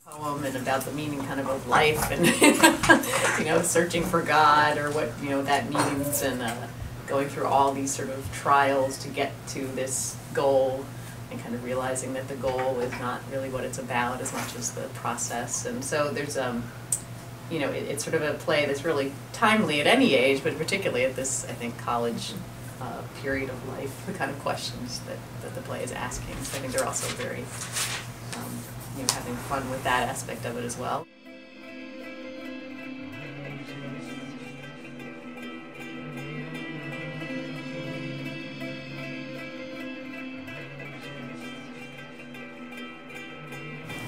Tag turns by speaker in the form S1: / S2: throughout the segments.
S1: Poem and about the meaning kind of life and you know, searching for God or what, you know, that means, and going through all these sort of trials to get to this goal, and kind of realizing that the goal is not really what it's about as much as the process. And so there's you know, it's sort of a play that's really timely at any age, but particularly at this, I think, college period of life, the kind of questions that the play is asking. So I think they're also very you know, having fun with that aspect of it as well.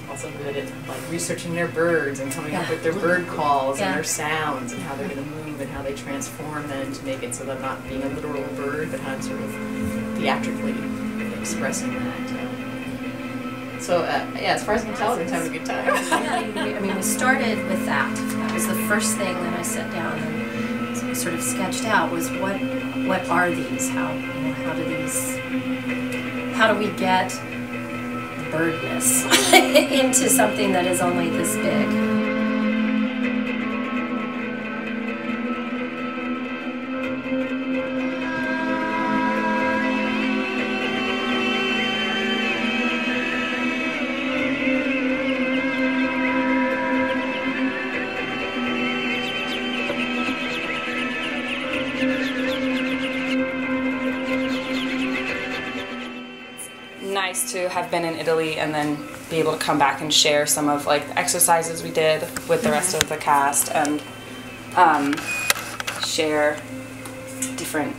S1: Also good at like researching their birds and coming up with their bird calls and their sounds and how they're going to move and how they transform them to make it so they're not being a literal bird, but how to sort of theatrically expressing that. So yeah, as far as I can tell, we're having a good time.
S2: I mean, we started with that. That was the first thing that I sat down and sort of sketched out was what are these? How, you know, how do we get birdness into something that is only this big?
S3: Nice to have been in Italy and then be able to come back and share some of like the exercises we did with the rest of the cast, and share different,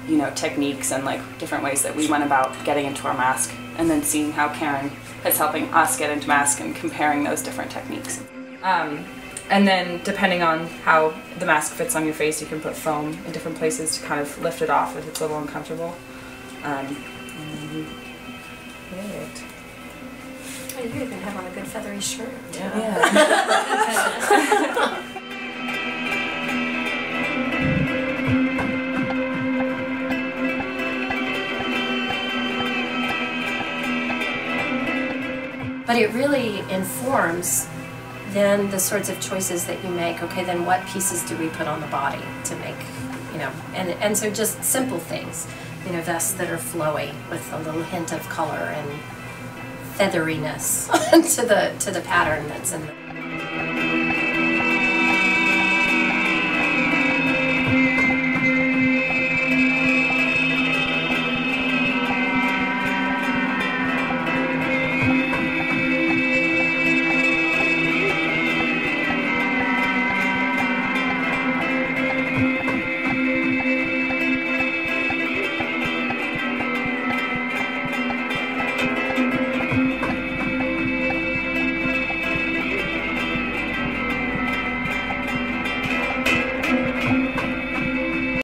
S3: you know, techniques and like different ways that we went about getting into our mask, and then seeing how Karen is helping us get into mask and comparing those different techniques. And then depending on how the mask fits on your face, you can put foam in different places to kind of lift it off if it's a little uncomfortable. It.
S2: Oh, you even have on a good feathery shirt.
S3: Yeah.
S2: But it really informs then the sorts of choices that you make. Okay, then what pieces do we put on the body to make, you know, and so just simple things. You know, vests that are flowy with a little hint of color and featheriness to the pattern that's in them.